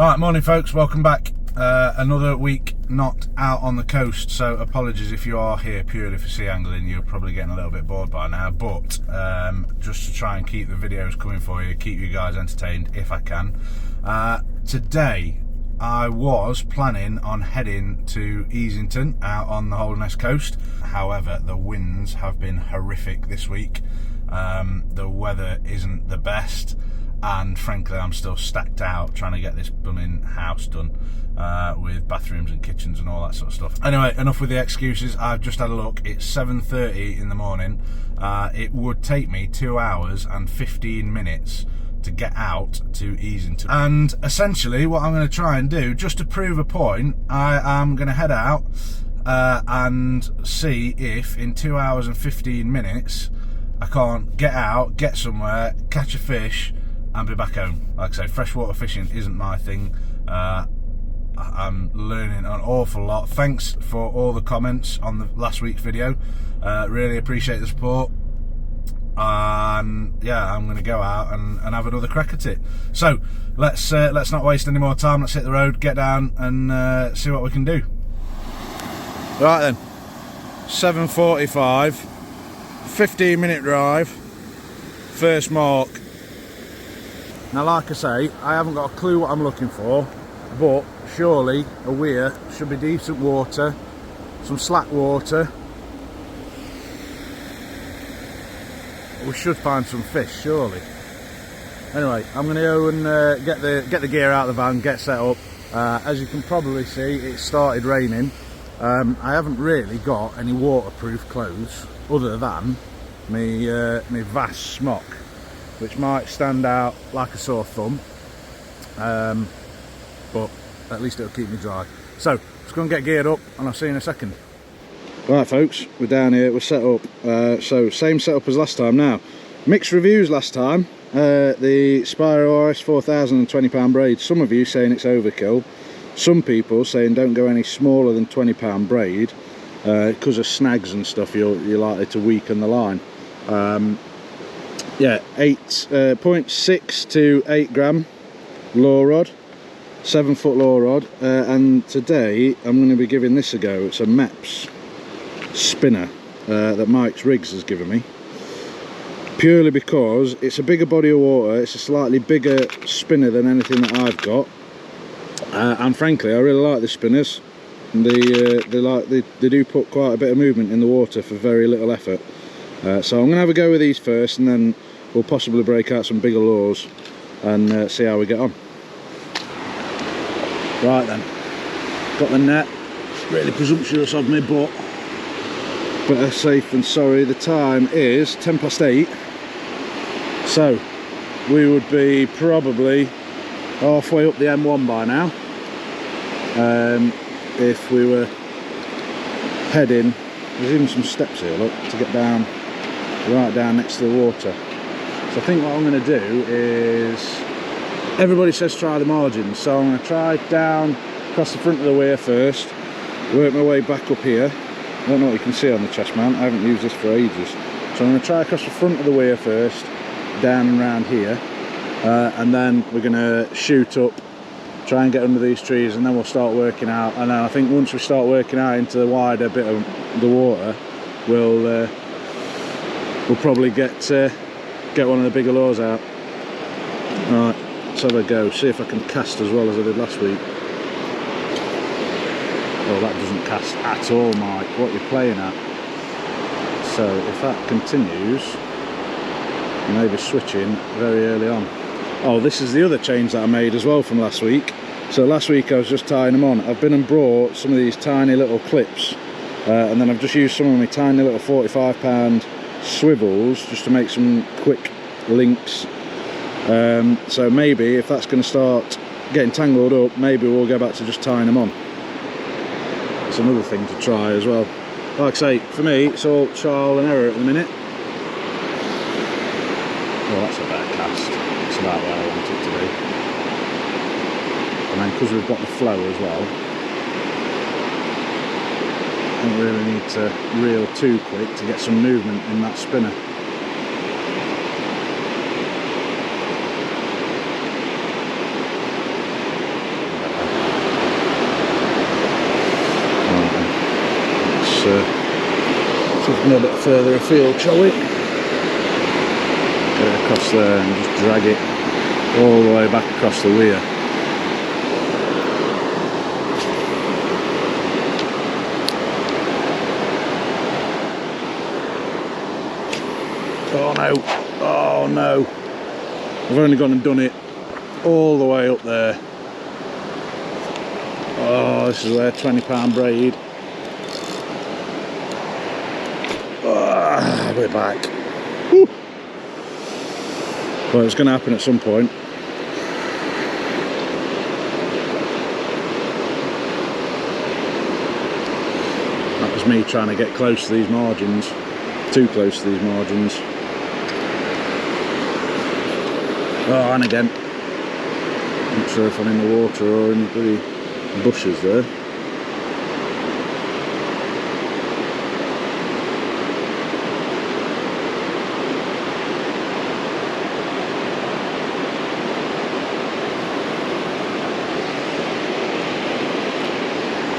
Right, morning folks, welcome back. Another week not out on the coast, so apologies if you are here purely for sea angling. You're probably getting a little bit bored by now, but just to try and keep the videos coming for you, keep you guys entertained if I can. Today I was planning on heading to Easington out on the Holderness coast. However, the winds have been horrific this week. The weather isn't the best, and frankly I'm still stacked out trying to get this blooming house done with bathrooms and kitchens and all that sort of stuff. Anyway, enough with the excuses. I've just had a look. It's 7:30 in the morning. It would take me 2 hours and 15 minutes to get out to Easington, and essentially what I'm going to try and do, just to prove a point, I am going to head out and see if in 2 hours and 15 minutes I can't get out, get somewhere, catch a fish and be back home. Like I say, freshwater fishing isn't my thing. I'm learning an awful lot. Thanks for all the comments on the last week's video. Really appreciate the support. And yeah, I'm going to go out and have another crack at it. So let's not waste any more time. Let's hit the road, get down and see what we can do. Right then, 7:45, 15-minute drive, first mark. Now, like I say, I haven't got a clue what I'm looking for, but surely a weir should be decent water, some slack water. We should find some fish, surely. Anyway, I'm going to go and get the gear out of the van, get set up. As you can probably see, it started raining. I haven't really got any waterproof clothes other than my vast smock, which might stand out like a sore thumb, but at least it'll keep me dry. So let's go and get geared up and I'll see you in a second. Right folks, we're down here, we're set up. So same setup as last time now. Mixed reviews last time. The Spyro RS 4000 and £20 braid. Some of you saying it's overkill. Some people saying don't go any smaller than £20 braid because of snags and stuff. You're likely to weaken the line. Yeah, 0.6 to 8 gram lure rod, 7-foot lure rod, and today I'm going to be giving this a go. It's a Meps spinner that Mike's Rigs has given me, purely because it's a bigger body of water, it's a slightly bigger spinner than anything that I've got, and frankly I really like the spinners. They do put quite a bit of movement in the water for very little effort. So I'm going to have a go with these first, and then we'll possibly break out some bigger lures and see how we get on. Right then, got the net. Really presumptuous of me, but better safe than sorry. The time is 8:10, so we would be probably halfway up the M1 by now if we were heading. There's even some steps here, look, to get down, right down next to the water. So I think what I'm going to do is, everybody says try the margins, so I'm going to try down across the front of the weir first, work my way back up here. I don't know what you can see on the chest mount, I haven't used this for ages. So I'm going to try across the front of the weir first, down and round here, and then we're going to shoot up, try and get under these trees, and then we'll start working out. And then I think once we start working out into the wider bit of the water, we'll probably get one of the bigger lures out. Right, let's have a go, see if I can cast as well as I did last week. Oh, that doesn't cast at all, Mike. What are you playing at? So if that continues, maybe switching very early on. Oh, this is the other change that I made as well from last week. So last week I was just tying them on. I've been and brought some of these tiny little clips, and then I've just used some of my tiny little 45-pound swivels just to make some quick links. So maybe if that's going to start getting tangled up, maybe we'll go back to just tying them on. It's another thing to try as well. Like I say, for me it's all trial and error at the minute. Oh, that's a better cast. It's about where I want it to be. And then because we've got the flow as well, I don't really need to reel too quick to get some movement in that spinner. something a bit further afield, shall we? Get it across there and just drag it all the way back across the weir. Oh no, oh no. I've only gone and done it all the way up there. Oh, this is where £20 braid. Oh, we're back. Woo. Well, it's going to happen at some point. That was me trying to get close to these margins. Too close to these margins. Oh, and again. Not sure if I'm in the water or in the bushes there.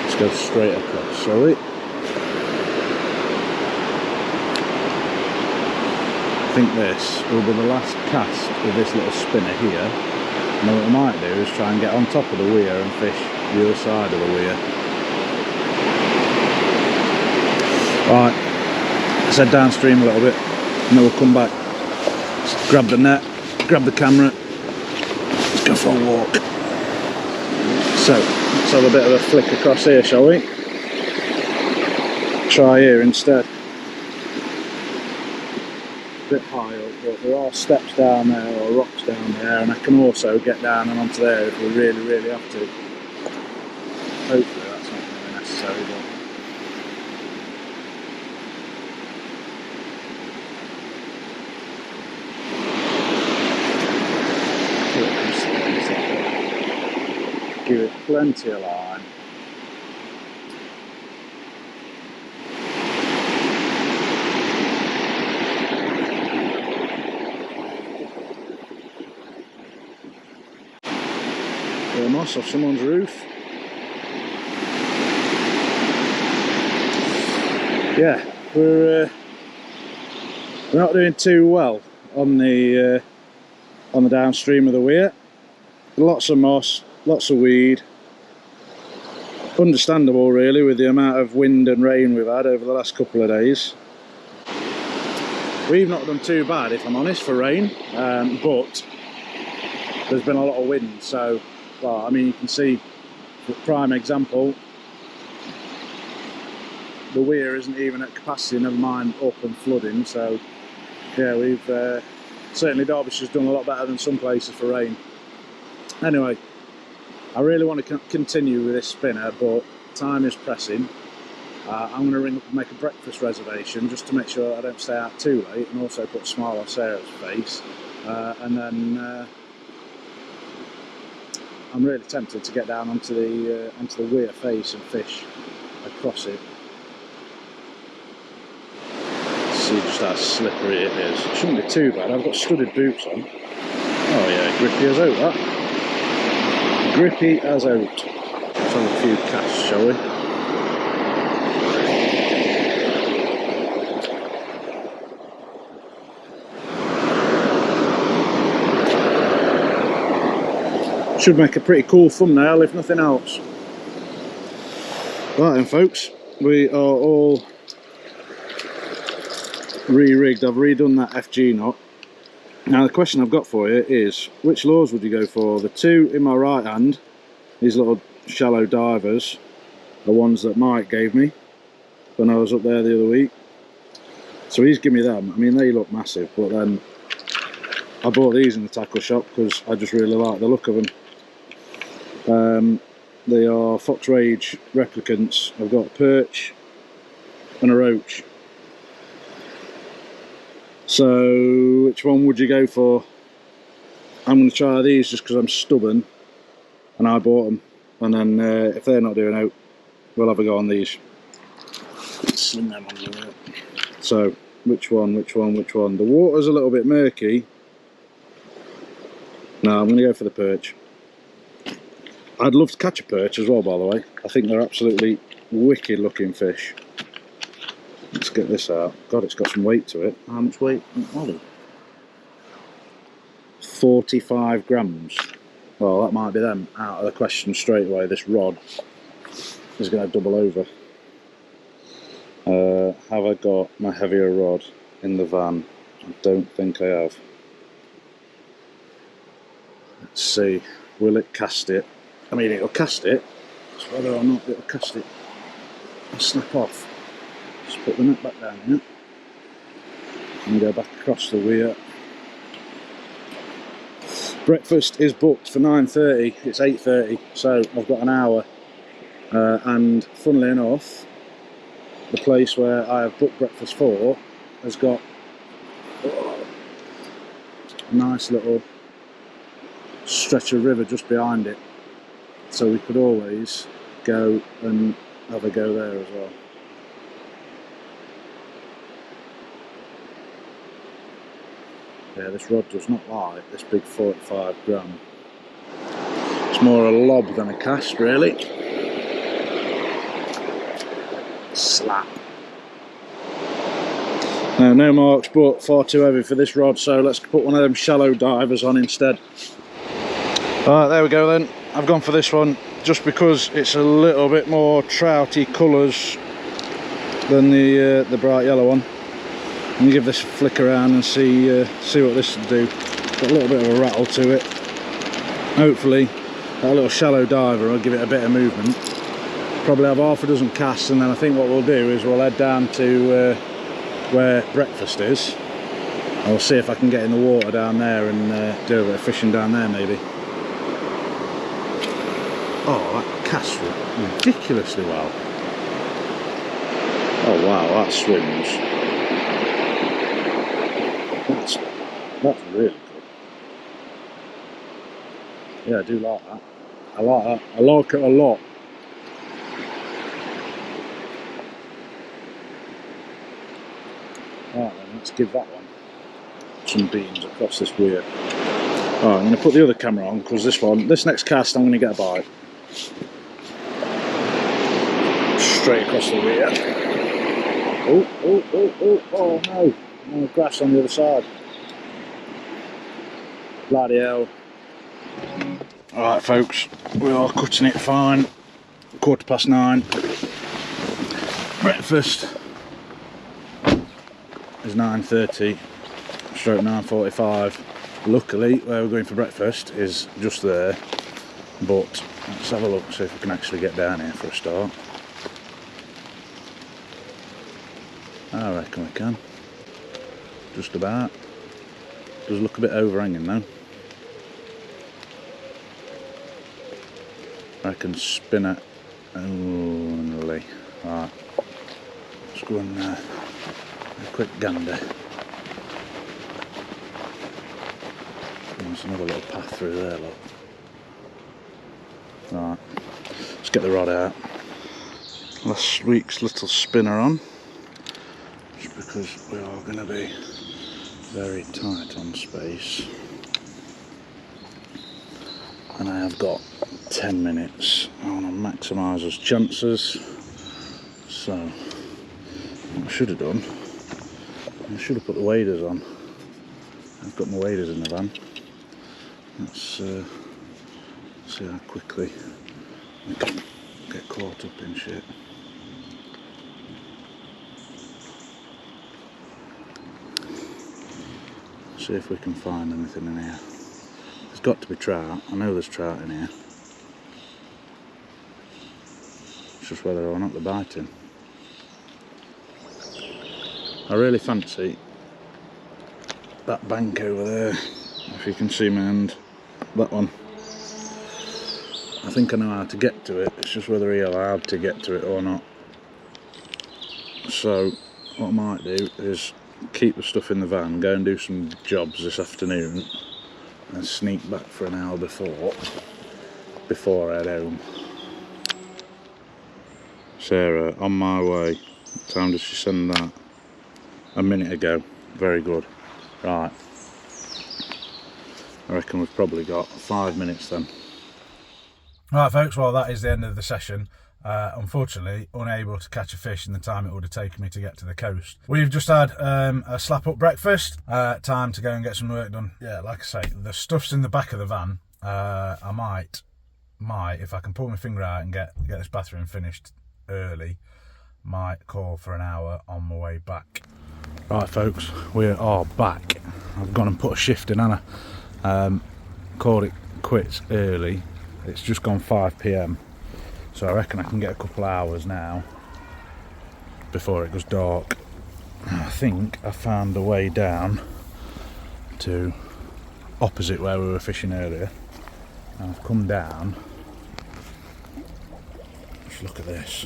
Let's go straight across, shall we? I think this will be the last cast with this little spinner here. And what I might do is try and get on top of the weir and fish the other side of the weir. Right, let's head downstream a little bit and then we'll come back. Let's grab the net, grab the camera, let's go for a walk. So, let's have a bit of a flick across here, shall we? Try here instead. Bit high up, but there are steps down there or rocks down there, and I can also get down and onto there if we really have to. Hopefully that's not going to be necessary, but give it plenty of line. Moss off someone's roof. Yeah, we're not doing too well on the downstream of the weir. Lots of moss, lots of weed. Understandable really with the amount of wind and rain we've had over the last couple of days. We've not done too bad, if I'm honest, for rain, but there's been a lot of wind, so well, I mean, you can see, for prime example, the weir isn't even at capacity, never mind up and flooding, so yeah, we've certainly Derbyshire's done a lot better than some places for rain. Anyway, I really want to continue with this spinner, but time is pressing. I'm going to ring up and make a breakfast reservation just to make sure I don't stay out too late, and also put a smile on Sarah's face, and then I'm really tempted to get down onto the weir face and fish across it. See just how slippery it is. It shouldn't be too bad. I've got studded boots on. Oh yeah, grippy as out that. Grippy as out. Let's have a few casts, shall we? Should make a pretty cool thumbnail if nothing else. Right then folks, we are all re-rigged. I've redone that FG knot. Now the question I've got for you is, which lures would you go for? The two in my right hand, these little shallow divers, the ones that Mike gave me when I was up there the other week. So he's given me them. I mean, they look massive, but then I bought these in the tackle shop because I just really like the look of them. They are Fox Rage replicants. I've got a perch and a roach. So which one would you go for? I'm going to try these just because I'm stubborn and I bought them, and then if they're not doing out, we'll have a go on these. Sling them on the way. So which one? The water's a little bit murky. No, I'm going to go for the perch. I'd love to catch a perch as well, by the way. I think they're absolutely wicked looking fish. Let's get this out. God, it's got some weight to it. How much weight? Oh, 45 grams. Well, that might be them out of the question straight away. This rod is going to double over. Have I got my heavier rod in the van? I don't think I have. Let's see. Will it cast it? I mean, it'll cast it. It's whether or not it'll cast it. I'll snap off. Just put the net back down here. And go back across the weir. Breakfast is booked for 9:30. It's 8:30, so I've got an hour. And funnily enough, the place where I have booked breakfast for has got a nice little stretch of river just behind it, so we could always go and have a go there as well. Yeah, this rod does not like this big 45 gram. It's more a lob than a cast, really. Slap. No marks, but far too heavy for this rod, so let's put one of them shallow divers on instead. Alright, there we go then. I've gone for this one just because it's a little bit more trouty colours than the bright yellow one. I'm gonna give this a flick around and see what this will do. Got a little bit of a rattle to it. Hopefully that little shallow diver will give it a bit of movement. Probably have half a dozen casts, and then I think what we'll do is we'll head down to where breakfast is. I'll see if I can get in the water down there and do a bit of fishing down there maybe. Oh, that casts ridiculously well. Oh wow, that swims. That's really good. Yeah, I do like that. I like that. I like it a lot. Alright then, let's give that one some beams across this weir. Alright, I'm going to put the other camera on because this next cast I'm going to get a bite. Straight across the weir. Oh no. No grass on the other side. Bloody hell. Alright folks, we are cutting it fine. 9:15. Breakfast is 9:30, stroke 9:45. Luckily, where we're going for breakfast is just there. But let's have a look, see if we can actually get down here for a start. I reckon we can. Just about. Does look a bit overhanging though. I can spin it only. Right. Let's go and a quick gander. There's another little path through there, look. Right. Let's get the rod out. Last week's little spinner on. Just because we are going to be very tight on space, and I have got 10 minutes. I want to maximise us chances, so what I should have done, I should have put the waders on. I've got my waders in the van. Let's see how quickly we can get caught up in shit. See if we can find anything in here. There's got to be trout. I know there's trout in here. It's just whether or not they're biting. I really fancy that bank over there, if you can see my hand. That one. I think I know how to get to it. It's just whether he's allowed to get to it or not. So what I might do is keep the stuff in the van, go and do some jobs this afternoon, and sneak back for an hour before I head home. Sarah, on my way. What time did she send that? A minute ago. Very good. Right. I reckon we've probably got 5 minutes then. Right folks, well that is the end of the session. Unfortunately, unable to catch a fish in the time it would have taken me to get to the coast. We've just had a slap-up breakfast. Time to go and get some work done. Yeah, like I say, the stuff's in the back of the van. I might, if I can pull my finger out and get this bathroom finished early, might call for an hour on my way back. Right, folks, we are back. I've gone and put a shift in, Anna. Called it quits early. It's just gone 5 PM. So I reckon I can get a couple of hours now before it goes dark. I think I found a way down to opposite where we were fishing earlier. And I've come down. Just look at this.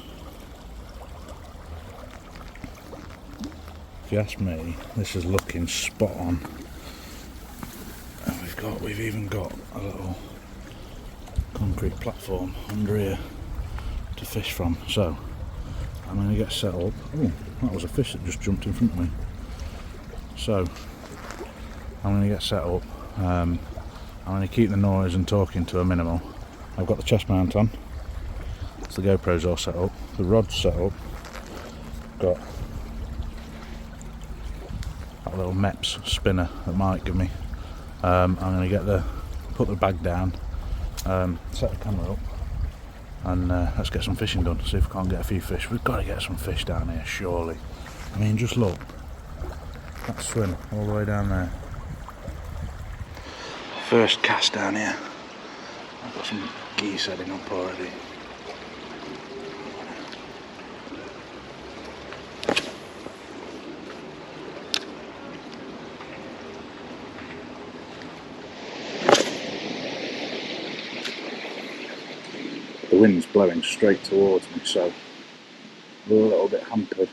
If you ask me, this is looking spot on. And we've even got a little concrete platform under here to fish from. So I'm going to get set up. Oh, that was a fish that just jumped in front of me. So I'm going to get set up. I'm going to keep the noise and talking to a minimal. I've got the chest mount on. So the GoPro's all set up. The rod's set up. Got that little MEPS spinner that Mike give me. I'm going to put the bag down, set the camera up, and let's get some fishing done. See if we can't get a few fish. We've got to get some fish down here, surely. I mean, just look. That swim all the way down there. First cast down here. I've got some geese heading up already. The wind's blowing straight towards me, so we're a little bit hampered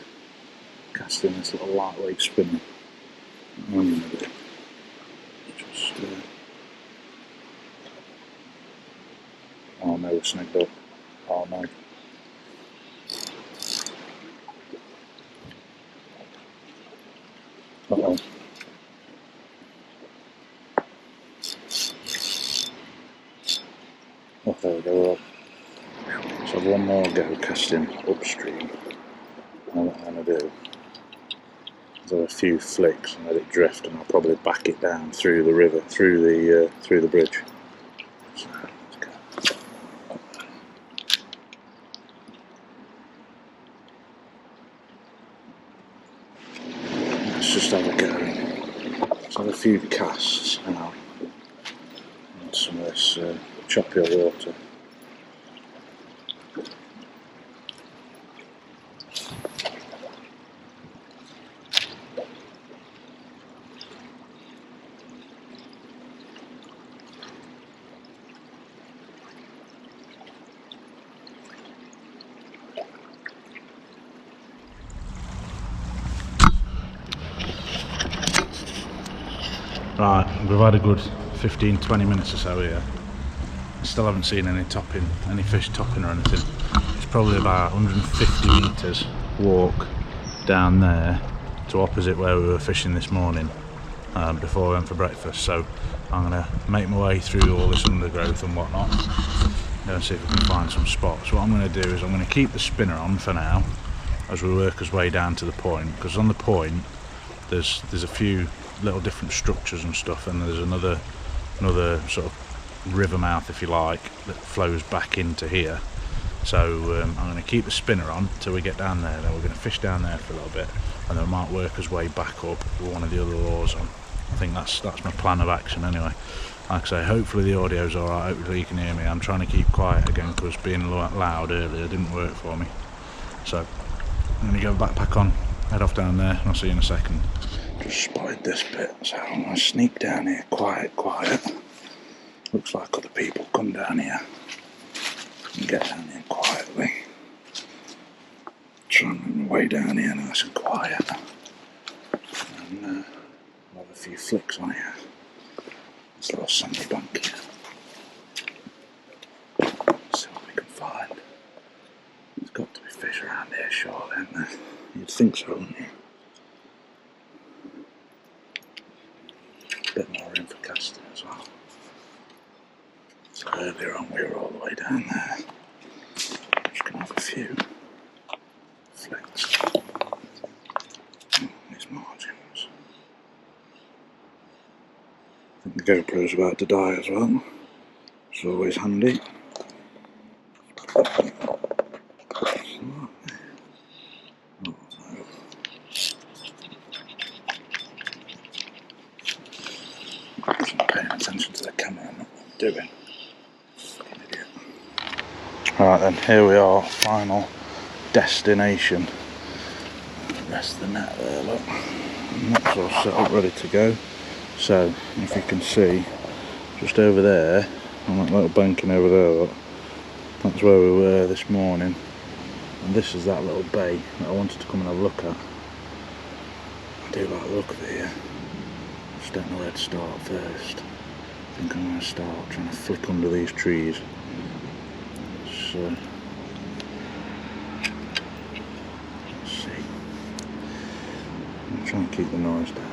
casting this little lightweight spinner. What I'm going to do is just oh no, we're snagged up. Oh no. Uh-oh. Oh, there we go. So I've one more go casting upstream. And what I'm going to do is have a few flicks and let it drift, and I'll probably back it down through the river, through the bridge. So let's go. Let's just have a go. Let's have a few casts out and some of this choppier water. Right, we've had a good 15-20 minutes or so here. Still haven't seen any fish topping or anything. It's probably about 150 metres walk down there to opposite where we were fishing this morning before we went for breakfast. So I'm going to make my way through all this undergrowth and whatnot and see if we can find some spots. What I'm going to do is I'm going to keep the spinner on for now as we work our way down to the point, because on the point there's a few little different structures and stuff, and there's another sort of river mouth, if you like, that flows back into here. So I'm going to keep the spinner on till we get down there. Then we're going to fish down there for a little bit, and then we might work our way back up with one of the other oars on. I think that's my plan of action anyway. Like I say, hopefully the audio's alright, hopefully you can hear me. I'm trying to keep quiet again because being loud earlier didn't work for me. So I'm going to go backpack on, head off down there, and I'll see you in a second. Just spotted this bit, so I'm going to sneak down here quiet. Looks like other people come down here. And get down here quietly. Try and make my way down here nice and quiet. And I'll have a few flicks on here. This little sandy bank here. See what we can find. There's got to be fish around here, surely, isn't there? You'd think so, wouldn't you? Bit more room for casting as well. So earlier on we were all the way down there. Just gonna have a few flicks. These margins. I think the GoPro's about to die as well. It's always handy. I wasn't paying attention to the camera, I'm not doing. Fucking idiot. Right then, here we are, final destination. Rest of the net there, look. And that's all set up, ready to go. So, if you can see, just over there, on that little banking over there, look, that's where we were this morning. And this is that little bay that I wanted to come and have a look at. I do like the look of it here. Just don't know where to start first. I think I'm going to start trying to flick under these trees. So, let's see. I'm going to try and keep the noise down.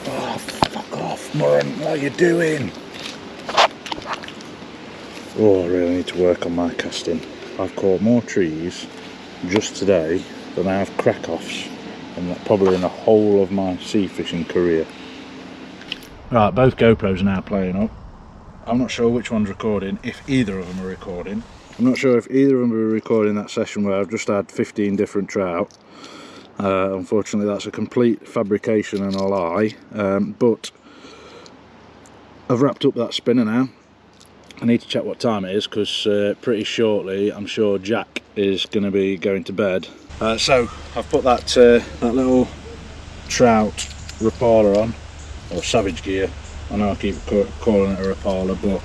Oh, fuck off, Murren, what are you doing? Oh, I really need to work on my casting. I've caught more trees just today than I have crack-offs, and probably in the whole of my sea fishing career. Right, both GoPros are now playing up. I'm not sure which one's recording, if either of them are recording. I'm not sure if either of them are recording that session where I've just had 15 different trout. Unfortunately, that's a complete fabrication and a lie, but I've wrapped up that spinner now. I need to check what time it is, because pretty shortly I'm sure Jack is going to be going to bed. So I've put that little Trout Rapala on, or Savage Gear. I know I keep calling it a Rapala, but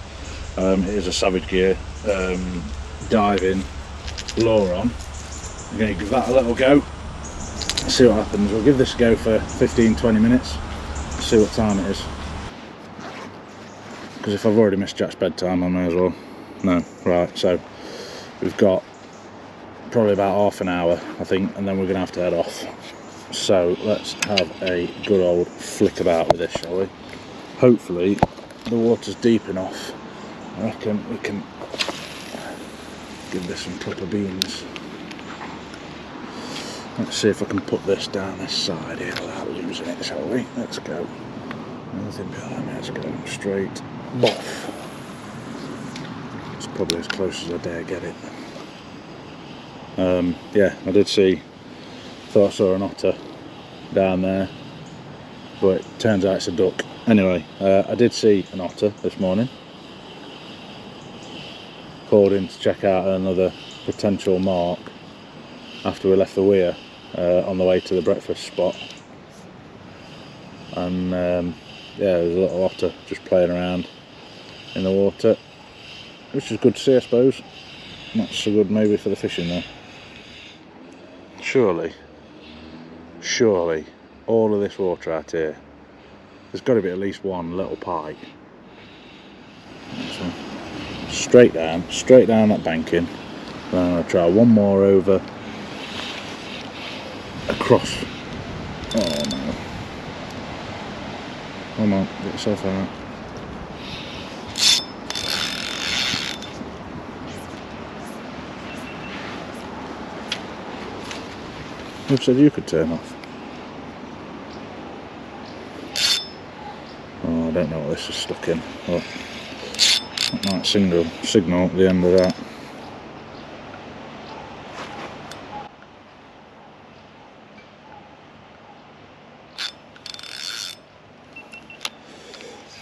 it is a Savage Gear diving lure on. I'm going to give that a little go, see what happens. We'll give this a go for 15-20 minutes, see what time it is. Because if I've already missed Jack's bedtime, I may as well. No, right, so we've got probably about half an hour, I think, and then we're going to have to head off. So let's have a good old flick about with this, shall we? Hopefully the water's deep enough. I reckon we can give this some proper beans. Let's see if I can put this down this side here without losing it, shall we? Let's go. Nothing behind me, let's go straight off. It's probably as close as I dare get it. Yeah, I did see, thought I saw an otter down there, but it turns out it's a duck. Anyway, I did see an otter this morning. Called in to check out another potential mark after we left the weir on the way to the breakfast spot. And yeah, there was a little otter just playing around in the water, which is good to see, I suppose. Not so good maybe for the fishing though. Surely, all of this water out here, there's got to be at least one little pike. So, straight down that banking. Then I'm going to try one more over, across. Oh no. Come on, get yourself out. Who said you could turn off? Oh, I don't know what this is stuck in. Oh, that might signal at the end of that.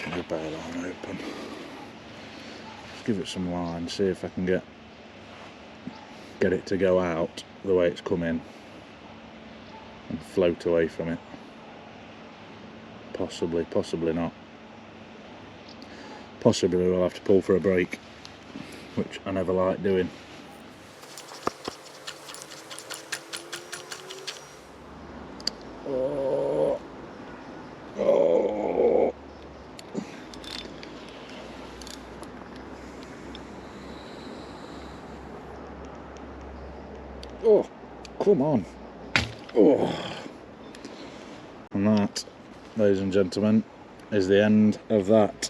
Get the bail line open. Just give it some line, see if I can get it to go out the way it's come in and float away from it. Possibly not. Possibly we'll have to pull for a break, which I never like doing. Oh. Oh, come on. Oh. And that ladies and gentlemen, is the end of that.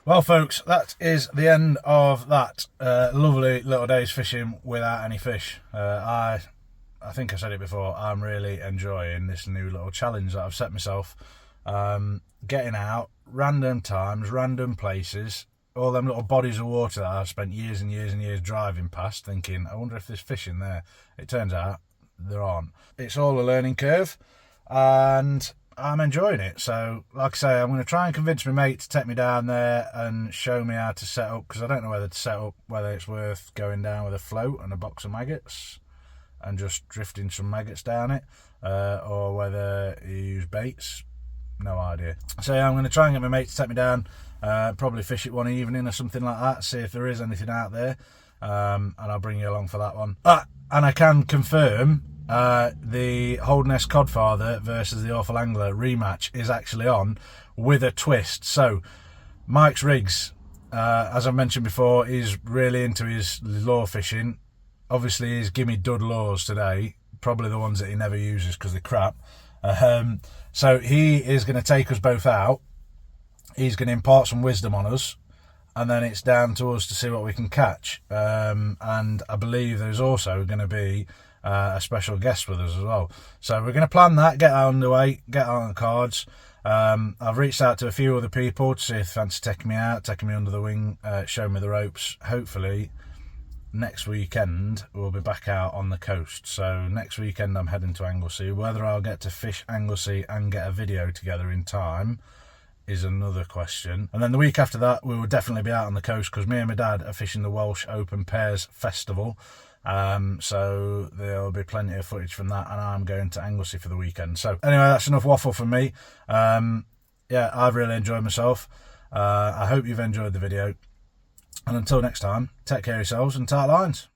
Well, folks, that is the end of that lovely little day's fishing without any fish. I think I said it before, I'm really enjoying this new little challenge that I've set myself. Getting out, random times, random places, all them little bodies of water that I've spent years and years and years driving past, thinking, I wonder if there's fish in there. It turns out there aren't. It's all a learning curve, and I'm enjoying it. So, like I say, I'm going to try and convince my mate to take me down there and show me how to set up, because I don't know whether to set up, whether it's worth going down with a float and a box of maggots and just drifting some maggots down it, or whether you use baits. No idea. So yeah, I'm going to try and get my mate to take me down, probably fish it one evening or something like that, see if there is anything out there, and I'll bring you along for that one. And I can confirm the Holderness Codfather versus the Awful Angler rematch is actually on with a twist. So Mike's Rigs, as I mentioned before, is really into his lure fishing. Obviously he's gimme dud lures today, probably the ones that he never uses because they're crap. So he is going to take us both out. He's going to impart some wisdom on us, and then it's down to us to see what we can catch. And I believe there's also going to be a special guest with us as well. So we're going to plan that, get that underway, get that on the cards. I've reached out to a few other people to see if they fancy taking me out, taking me under the wing, showing me the ropes. Hopefully next weekend we'll be back out on the coast. So next weekend I'm heading to Anglesey. Whether I'll get to fish Anglesey and get a video together in time is another question. And then the week after that we will definitely be out on the coast, because me and my dad are fishing the Welsh Open Pairs Festival. So there'll be plenty of footage from that, and I'm going to Anglesey for the weekend. So anyway, that's enough waffle from me. Yeah, I've really enjoyed myself. I hope you've enjoyed the video. And until next time, take care of yourselves and tight lines.